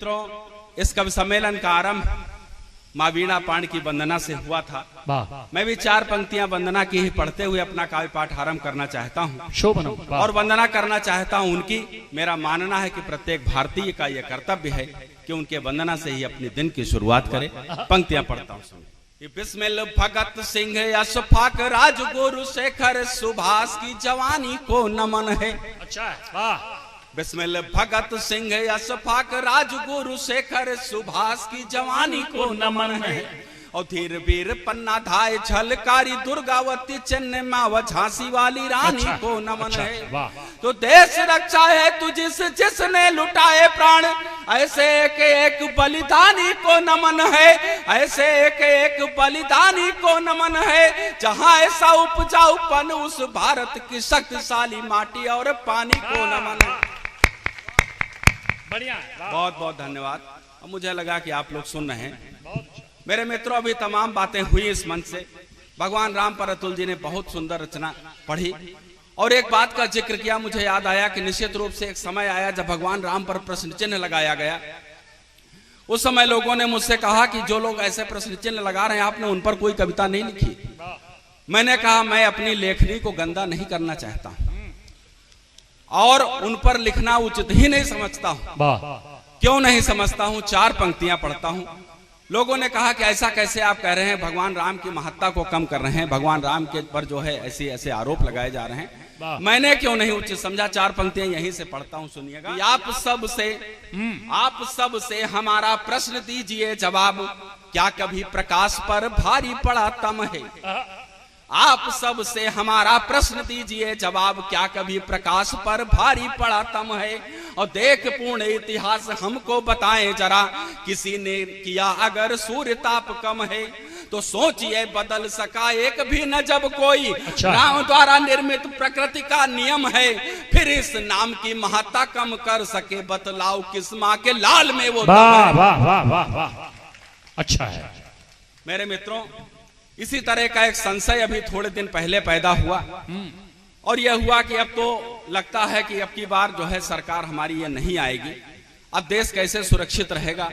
मित्रों, इस कवि सम्मेलन का आरंभ माँ वीणा पाण की वंदना से हुआ था। मैं भी 4 पंक्तियां वंदना की ही पढ़ते हुए अपना काव्य पाठ आरंभ करना चाहता हूँ और वंदना करना चाहता हूँ उनकी। मेरा मानना है कि प्रत्येक भारतीय का यह कर्तव्य है कि उनके वंदना से ही अपने दिन की शुरुआत करे। पंक्तियां पढ़ता हूँ। बिस्मिल भगत सिंह अशफाक राजगुरु शेखर सुभाष की जवानी को नमन है। अच्छा वाह। बिस्मिल भगत सिंह अशफाक राजगुरु शेखर सुभाष की जवानी को नमन है। और धीर वीर पन्ना धाय झलकारी दुर्गावती चेन्नई माँ झांसी वाली रानी को नमन है। तो देश रक्षा है तू जिसने लुटाए प्राण, ऐसे एक बलिदानी को नमन है। ऐसे एक बलिदानी को नमन है। जहाँ ऐसा उपजाऊपन उस भारत की शक्तिशाली माटी और पानी को नमन है। बढ़िया, बहुत बहुत धन्यवाद। अब मुझे लगा कि आप लोग सुन रहे हैं। मेरे मित्रों, अभी तमाम बातें हुई इस मंच से। भगवान राम पर अतुल जी ने बहुत सुंदर रचना पढ़ी और एक बात का जिक्र किया। मुझे याद आया कि निश्चित रूप से एक समय आया जब भगवान राम पर प्रश्न चिन्ह लगाया गया। उस समय लोगों ने मुझसे कहा कि जो लोग ऐसे प्रश्न चिन्ह लगा रहे हैं, आपने उन पर कोई कविता नहीं लिखी। मैंने कहा मैं अपनी लेखनी को गंदा नहीं करना चाहता और उन पर लिखना उचित ही नहीं समझता हूं। क्यों नहीं समझता हूं? 4 पंक्तियां पढ़ता हूं। लोगों ने कहा कि ऐसा कैसे आप कह रहे हैं, भगवान राम की महत्ता को कम कर रहे हैं, भगवान राम के पर जो है ऐसे ऐसे आरोप लगाए जा रहे हैं। मैंने क्यों नहीं उचित समझा? 4 पंक्तियां यहीं से पढ़ता हूं, सुनिएगा। आप सब से हमारा प्रश्न दीजिए जवाब, क्या कभी प्रकाश पर भारी पड़ा तम है। आप सब से हमारा प्रश्न दीजिए जवाब, क्या कभी प्रकाश पर भारी पड़ा तम है। और देख पूर्ण इतिहास हमको बताएं जरा, किसी ने किया अगर सूर्य ताप कम है तो सोचिए बदल सका एक भी न जब कोई। राम द्वारा निर्मित प्रकृति का नियम है, फिर इस नाम की महत्ता कम कर सके बतलाओ किस माँ के लाल में वो। वाह वाह वाह वाह वाह, अच्छा है। मेरे मित्रों, इसी तरह का एक संशय अभी थोड़े दिन पहले पैदा हुआ और यह हुआ कि अब तो लगता है कि अब की बार जो है सरकार हमारी ये नहीं आएगी, अब देश कैसे सुरक्षित रहेगा।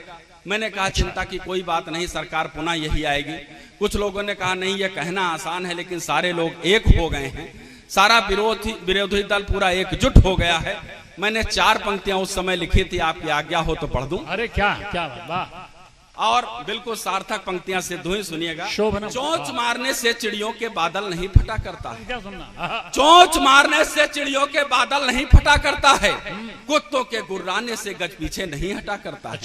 मैंने कहा चिंता की कोई बात नहीं, सरकार पुनः यही आएगी। कुछ लोगों ने कहा नहीं, ये कहना आसान है, लेकिन सारे लोग एक हो गए हैं, सारा विरोधी दल पूरा एकजुट हो गया है। मैंने 4 पंक्तियां उस समय लिखी थी, आपकी आज्ञा हो तो पढ़ दूं। अरे क्या क्या वाह। और बिल्कुल सार्थक पंक्तियां सिद्ध हुई, सुनिएगा। चोंच मारने से चिड़ियों के बादल नहीं फटा करता है। चोंच मारने से चिड़ियों के बादल नहीं फटा करता है, कुत्तों के गुर्राने से गज पीछे नहीं हटा करता है।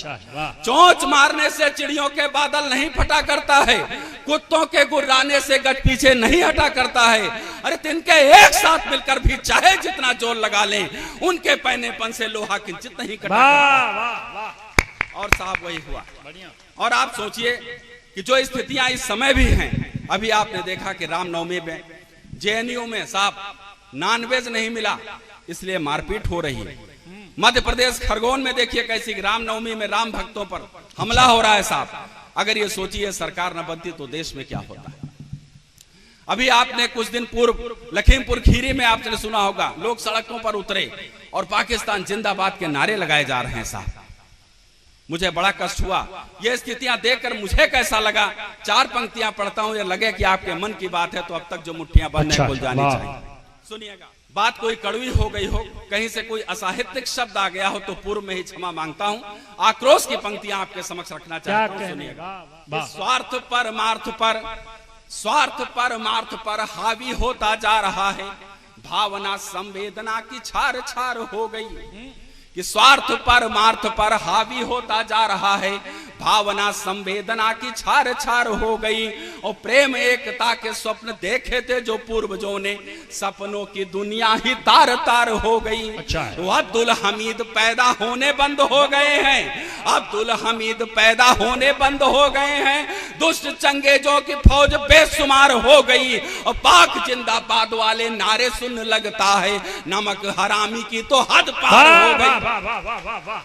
चोंच मारने से चिड़ियों के बादल नहीं फटा करता है, कुत्तों के गुर्राने से गज पीछे नहीं हटा करता है। अरे तिनके एक साथ मिलकर भी चाहे जितना जोर लगा लें, उनके पहनेपन से लोहा किंचित नहीं कटा। और साहब वही हुआ। और आप सोचिए कि जो स्थितियां इस समय भी हैं, अभी आपने देखा कि रामनवमी में जेएनयू में साहब नॉनवेज नहीं मिला, इसलिए मारपीट हो रही है। मध्य प्रदेश खरगोन में देखिए कैसी रामनवमी में राम भक्तों पर हमला हो रहा है साहब। अगर ये सोचिए सरकार न बनती तो देश में क्या होता है। अभी आपने कुछ दिन पूर्व लखीमपुर खीरी में आपने सुना होगा, लोग सड़कों पर उतरे और पाकिस्तान जिंदाबाद के नारे लगाए जा रहे हैं साहब। मुझे बड़ा कष्ट हुआ ये स्थितियां देखकर। मुझे कैसा लगा? 4 पंक्तियां पढ़ता हूं, ये लगे कि आपके मन की बात है तो अब तक जो मुट्ठियां बंद है खुल जानी चाहिए। सुनिएगा, बात कोई कड़वी हो गई हो, कहीं से कोई असाहित्यिक शब्द आ गया हो तो पूर्व में ही क्षमा मांगता हूं। आक्रोश की पंक्तियां आपके समक्ष रखना चाहता हूं, सुनिएगा। स्वार्थ परमार्थ पर हावी होता जा रहा है, भावना संवेदना की छार छार हो गई। कि स्वार्थ परमार्थ पर हावी होता जा रहा है, भावना संवेदना की छार छार हो गई। और प्रेम एकता के स्वप्न देखे थे जो पूर्वजों ने, सपनों की दुनिया ही तार तार हो गई। तो अब्दुल हमीद पैदा होने बंद हो गए हैं, अब्दुल हमीद पैदा होने बंद हो गए हैं। दुष्ट चंगेजों की फौज बेशुमार हो गई और पाक जिंदाबाद वाले नारे सुन लगता है, नमक हरामी की तो हद पार हो गई। वाह वाह वाह वाह वाह,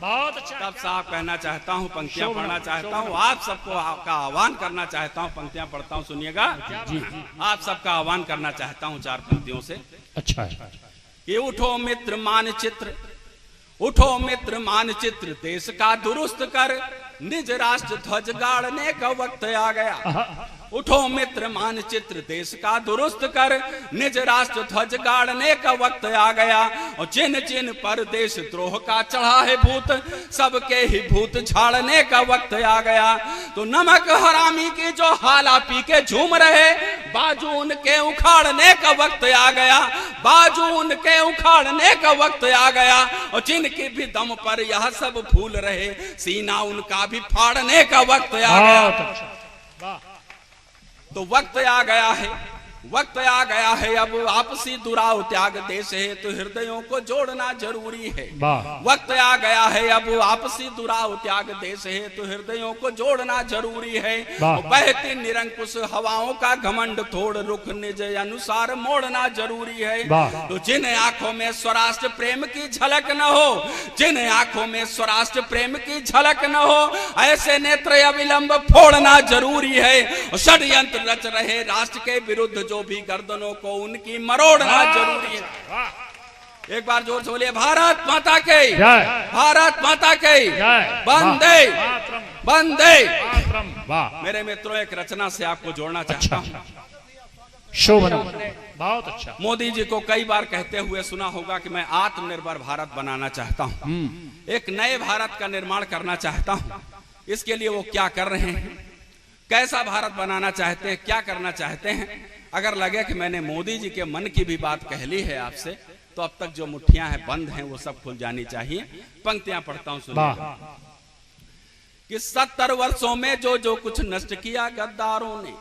बहुत अच्छा। तब साहब कहना चाहता हूँ, पंक्तियां पढ़ना चाहता हूँ, आप सबको का आह्वान करना चाहता हूँ। पंक्तियां पढ़ता हूँ, सुनिएगा जी। आप सबका आह्वान करना चाहता हूँ 4 पंक्तियों से। अच्छा। ये उठो मित्र मानचित्र, उठो मित्र मानचित्र देश का दुरुस्त कर, निज राष्ट्र ध्वज गाड़ने का वक्त आ गया। उठो मित्र मानचित्र देश का दुरुस्त कर, निज राष्ट्र ध्वज गाड़ने का वक्त आ गया। और जिन जिन पर देश द्रोह का चढ़ा है भूत, सबके ही भूत झाड़ने का वक्त आ गया। तो नमक हरामी की जो हाला पी के झूम रहे, बाजू उनके उखाड़ने का वक्त आ गया। बाजू उनके उखाड़ने का वक्त आ गया। और जिनकी भी दम पर यह सब फूल रहे, सीना उनका भी फाड़ने का वक्त आ गया। तो वक्त आ गया है, वक्त आ गया है अब आपसी दुराव त्याग देश है तो हृदयों को जोड़ना जरूरी है। वक्त आ गया है अब आपसी दुराव त्याग देश है तो हृदयों को जोड़ना जरूरी है। बहती निरंकुश हवाओं का घमंड थोड़ रुख निज अनुसार मोड़ना जरूरी है। तो जिन आंखों में स्वराष्ट्र प्रेम की झलक न हो, जिन आंखों में स्वराष्ट्र प्रेम की झलक न हो, ऐसे नेत्र अविलंब फोड़ना जरूरी है। षड्यंत्र रच रहे राष्ट्र के विरुद्ध जो भी गर्दनों को उनकी मरोड़ना जरूरी है। एक बार जोर से बोलिए भारत माता की, भारत माता की वंदे वंदे। मेरे मित्रों, एक रचना से आपको जोड़ना चाहता हूँ। शोभना, बहुत अच्छा। मोदी जी को कई बार कहते हुए सुना होगा कि मैं आत्मनिर्भर भारत बनाना चाहता हूँ, एक नए भारत का निर्माण करना चाहता हूँ। इसके लिए वो क्या कर रहे हैं, कैसा भारत बनाना चाहते हैं, क्या करना चाहते हैं। अगर लगे कि मैंने मोदी जी के मन की भी बात कह ली है आपसे, तो अब तक जो मुट्ठियां हैं बंद हैं वो सब खुल जानी चाहिए। पंक्तियां पढ़ता हूं, सुनिए कि 70 वर्षों में जो जो कुछ नष्ट किया गद्दारों ने,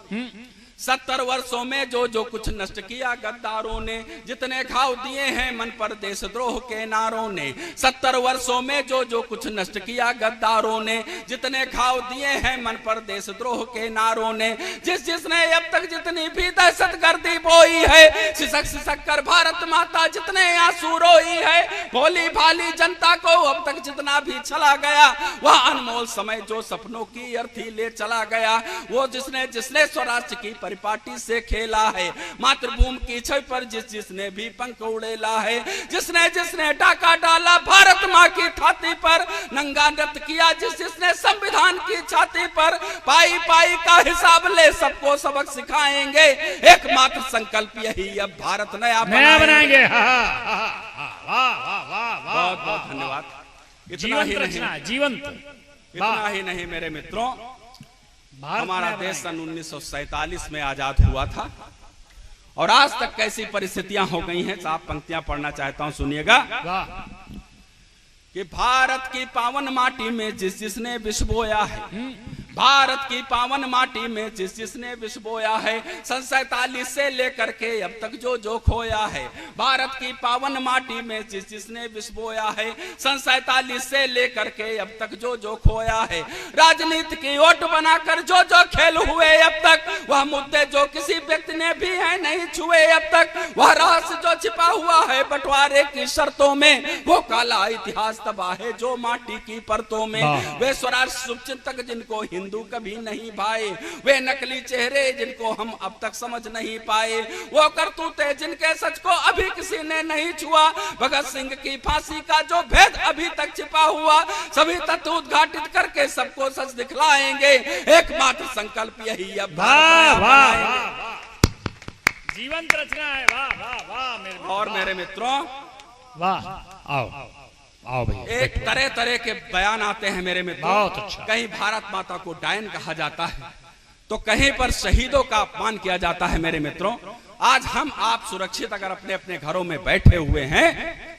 70 वर्षों में जो जो कुछ नष्ट किया गद्दारों ने, जितने घाव दिए हैं मन पर देशद्रोह के नारों ने। 70 वर्षों में जो जो कुछ नष्ट किया गद्दारों ने, जितने घाव दिए हैं मन पर देशद्रोह के नारों ने। जिस जिसने अब तक जितनी भी दहशतगर्दी बोई है, सिसक सिसक कर भारत माता जितने आंसू रोई है, भोली भाली जनता को अब तक जितना भी चला गया, वह अनमोल समय जो सपनों की अर्थी ले चला गया। वो जिसने जिसने स्वराष्ट्र की परिपाटी से खेला है, मातृभूमि की छवि पर जिस जिसने भी पंख उड़ेला है, जिसने जिसने डाका डाला भारत माँ की छाती पर, नंगा नृत्य किया जिस जिसने संविधान की छाती पर, पाई पाई का हिसाब ले सबको सबक सिखाएंगे। एकमात्र संकल्प यही, अब भारत नया बनाएंगे। बहुत बहुत धन्यवाद। इतना ही नहीं, जीवंत इतना ही नहीं मेरे मित्रों, हमारा देश सन 1947 में आजाद हुआ था और आज तक कैसी परिस्थितियां हो गई हैं, साफ पंक्तियां पढ़ना चाहता हूं, सुनिएगा कि भारत की पावन माटी में जिस जिसने विष बोया है, भारत की पावन माटी में जिस जिसने विष बोया है, सन 47 से लेकर के अब तक जो जो खोया है। भारत की पावन माटी में जिस जिसने विष बोया है, सन 47 से लेकर के अब तक जो जो खोया है। राजनीति की ओट बनाकर जो जो खेल हुए अब तक, वह मुद्दे जो किसी व्यक्ति ने भी है नहीं छुए अब तक, वह रहस्य जो छिपा हुआ है बंटवारे की शर्तों में, वो काला इतिहास तबाह है जो माटी की परतों में। वे स्वराष्ट्र शुभचिंतक जिनको हिंदू कभी नहीं भाए, वे नकली चेहरे जिनको हम अब तक समझ नहीं पाए, वो करतूते जिनके सच को अभी किसी ने नहीं छुआ, भगत सिंह की फांसी का जो भेद अभी तक छिपा हुआ, सभी तथ्य उद्घाटित करके सबको सच दिखलाएंगे। एकमात्र संकल्प यही, अब जीवंत रचना है। वाह वाह वाह। और मेरे मित्रों, वाह, आओ आओ भैया। एक तरह तरह के बयान आते हैं मेरे मित्रों। बहुत अच्छा। कहीं भारत माता को डायन कहा जाता है, तो कहीं पर शहीदों का अपमान किया जाता है। मेरे मित्रों, आज हम आप सुरक्षित अगर अपने अपने घरों में बैठे हुए हैं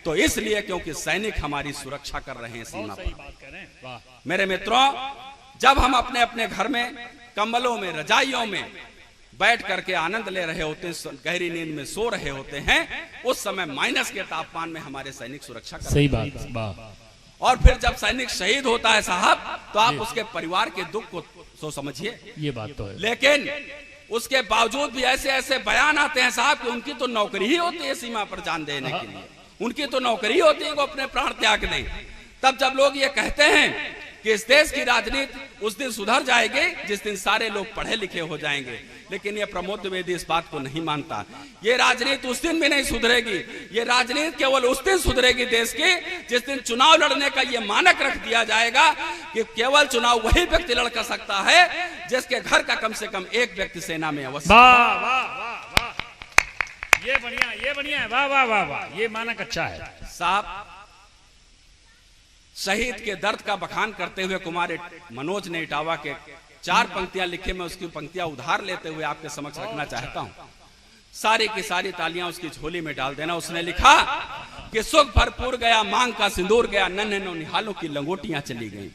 तो इसलिए क्योंकि सैनिक हमारी सुरक्षा कर रहे हैं सीमा पर। मेरे मित्रों, जब हम अपने अपने घर में कंबलों में, रजाइयों में बैठ करके आनंद ले रहे होते हैं, गहरी नींद में सो रहे होते हैं, उस समय माइनस के तापमान में हमारे सैनिक सुरक्षा कर सही बात। और फिर जब सैनिक शहीद होता है साहब, तो आप उसके परिवार के दुख को सो समझिए। ये बात तो है। लेकिन उसके बावजूद भी ऐसे ऐसे बयान आते हैं साहब कि उनकी तो नौकरी ही होती है सीमा पर जान देने के लिए, उनकी तो नौकरी होती है वो अपने प्राण त्याग दें। तब जब लोग ये कहते हैं कि इस देश की राजनीति उस दिन सुधर जाएगी जिस दिन सारे लोग पढ़े लिखे हो जाएंगे, लेकिन ये प्रमोद द्विवेदी इस बात को नहीं मानता। ये राजनीति उस दिन भी नहीं सुधरेगी, ये राजनीति केवल उस दिन सुधरेगी देश की जिस दिन चुनाव लड़ने का ये मानक रख दिया जाएगा कि केवल चुनाव वही व्यक्ति लड़ कर सकता है जिसके घर का कम से कम एक व्यक्ति सेना में अवश्य। वाह वाह वाह वाह, ये बढ़िया है। वाह वाह वाह वाह, ये मानक अच्छा है साहब। शहीद के दर्द का बखान करते हुए कुमार मनोज ने इटावा के 4 पंक्तियां लिखे, मैं उसकी पंक्तियां उधार लेते हुए आपके समक्ष रखना चाहता हूं। सारी की सारी तालियां उसकी झोली में डाल देना। उसने लिखा कि सुख भरपूर गया, मांग का सिंदूर गया, नन्हे नौनिहालों की लंगोटियां चली गई।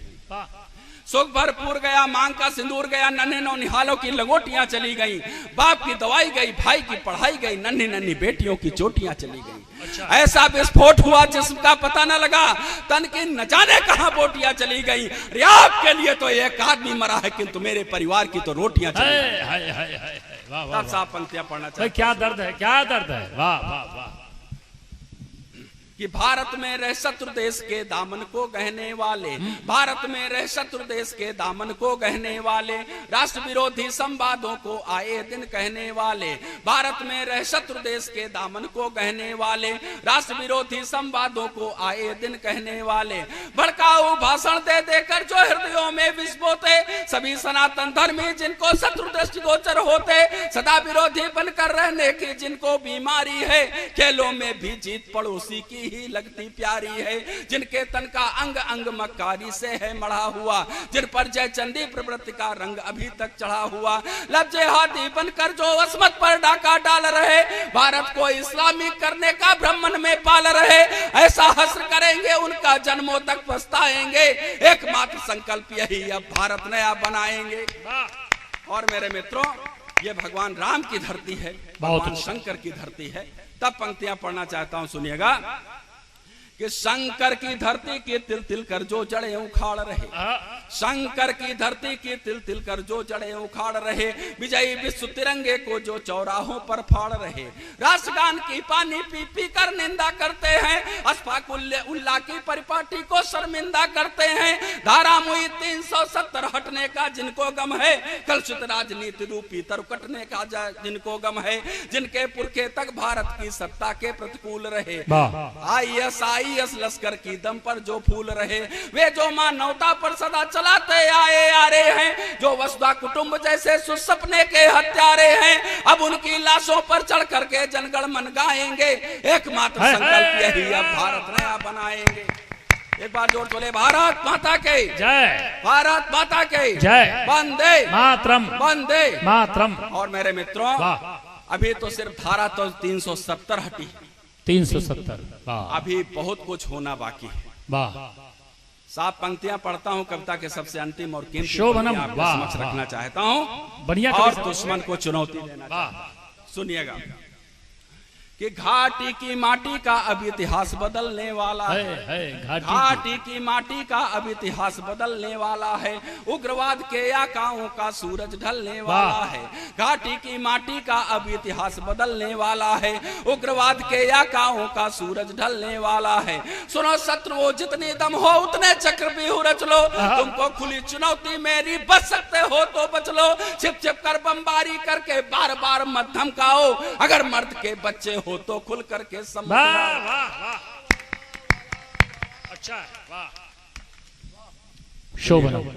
सुख भरपूर गया, मांग का सिंदूर गया, नन्हे नौनिहालों की लंगोटियां चली गई। बाप की दवाई गई, भाई की पढ़ाई गई, नन्ही नन्ही बेटियों की चोटियां चली गई। ऐसा विस्फोट हुआ जिसका पता न लगा, तन की न जाने कहां बोटियां चली गई। आपके लिए तो एक आदमी मरा है, किंतु मेरे परिवार की तो रोटियां चली गई। तब साहब पंक्तियां पढ़ना चाहिए। क्या दर्द है, क्या दर्द है। वाह वाह वाह, कि भारत में रह शत्रु देश के दामन को गहने वाले, भारत में रह शत्रु देश के दामन को गहने वाले, राष्ट्र विरोधी संवादों को आए दिन कहने वाले, भारत में रह शत्रु देश के दामन को गहने वाले, राष्ट्र विरोधी संवादों को आए दिन कहने वाले, भड़काऊ भाषण दे देकर जो हृदयों में विष बोते, सभी सनातन धर्मी जिनको शत्रु दृष्टिगोचर होते, सदा विरोधी बनकर रहने की जिनको बीमारी है, खेलों में भी जीत पड़ोसी की ही लगती प्यारी है, जिनके तन का अंग अंग मक्कारी से है मढ़ा हुआ, जिन पर जय चंडी प्रवृत्ति का रंग अभी तक चढ़ा हुआ, लफ्जे हाथी बनकर जो असमत पर डाका डाल रहे, भारत को इस्लामिक करने का ब्राह्मण में पाल रहे, ऐसा हस्र करेंगे उनका जन्मों तक पछताएंगे, एकमात्र संकल्प यही अब भारत नया बनाएंगे। और मेरे मित्रों, ये भगवान राम की धरती है, भगवान शंकर की धरती है। तब पंक्तियां पढ़ना चाहता हूं, सुनिएगा कि शंकर की धरती की तिल तिल कर जो जड़े उखाड़ रहे, शंकर की धरती की तिल तिल कर जो जड़े उखाड़ रहे, विजयी विश्व तिरंगे को जो चौराहों पर फाड़ रहे, राष्ट्रगान की पानी पी पी कर निंदा करते हैं, अशफाक उल्लाह की परिपाटी को शर्मिंदा करते हैं, धारा मुई 370 हटने का जिनको गम है, कलुषित राजनीति रूपी तरुकटने का जिनको गम है, जिनके पुरखे तक भारत की सत्ता के प्रतिकूल रहे, ISIS लश्कर की दम पर जो फूल रहे, वे जो मानवता पर सदा चलाते आए आ रहे हैं, जो वसुधा कुटुंब जैसे सुसपने के हत्यारे हैं, अब उनकी लाशों पर चढ़ करके जनगण मन गाएंगे, एकमात्र संकल्प यही अब भारत नया बनाएंगे। एक बार जोर बोले, भारत माता के जय, भारत माता के जय, वंदे मातरम, वंदे मातरम। और मेरे मित्रों, अभी तो सिर्फ धारा तो 370 हटी, 370, अभी बहुत कुछ होना बाकी है। वाह, साफ पंक्तियां पढ़ता हूं, कविता के सबसे अंतिम और कीमती शोभनम, आपके समक्ष रखना चाहता हूं, बढ़िया और दुश्मन को चुनौती देना चाहता हूं। सुनिएगा कि घाटी की माटी का अब इतिहास बदलने वाला है, घाटी की माटी का अब इतिहास बदलने वाला है, उग्रवाद के आकाओं का सूरज ढलने वाला है, घाटी की माटी का अब इतिहास बदलने वाला है, उग्रवाद के आकाओं का सूरज ढलने वाला है, सुनो शत्रुओं जितनी दम हो उतने चक्रव्यूह रच लो, तुमको खुली चुनौती मेरी, बच सकते हो तो बच लो, छिप छिप कर बमबारी करके बार बार मत धमकाओ, अगर मर्द के बच्चे हो तो खुल करके वाह वाह वाह, अच्छा है, वाह, शोभनम,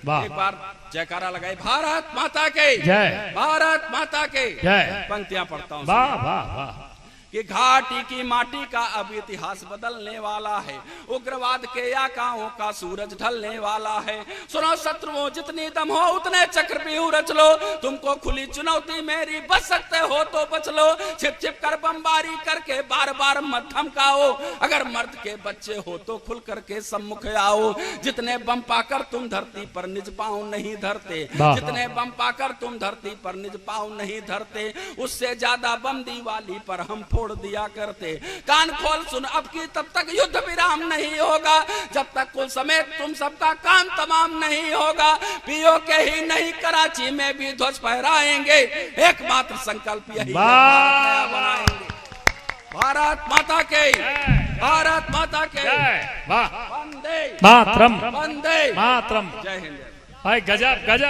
वाह। एक बार जयकारा लगाए, भारत माता के जय, भारत माता के जय। पंक्तियां पढ़ता हूं, वाह वाह वाह, कि घाटी की माटी का अब इतिहास बदलने वाला है, उग्रवाद के आकाओं का सूरज ढलने वाला है, सुनो शत्रुओं जितनी दम हो उतने चक्रव्यूह रच लो, तुमको खुली चुनौती मेरी, बच सकते हो तो बच लो, छिप छिप कर बमबारी करके बार बार मत धमकाओ, अगर मर्द के बच्चे हो तो खुल करके सम्मुख आओ, जितने बम पाकर तुम धरती पर निज पांव नहीं धरते, जितने बम पाकर तुम धरती पर निज पांव नहीं धरते, उससे ज्यादा बम दीवाली पर हम फोड़ दिया करते, कान खोल सुन अब की तब तक युद्ध विराम नहीं होगा, जब तक कुल समेत तुम सबका काम तमाम नहीं होगा, पीओ के ही नहीं कराची में भी ध्वज फहराएंगे, एकमात्र संकल्प यही है, भारत नया बनाएंगे। भारत माता के, भारत माता के, वाह, वंदे मातरम, वंदे मातरम, जय हिंद। भाई गजब गजब।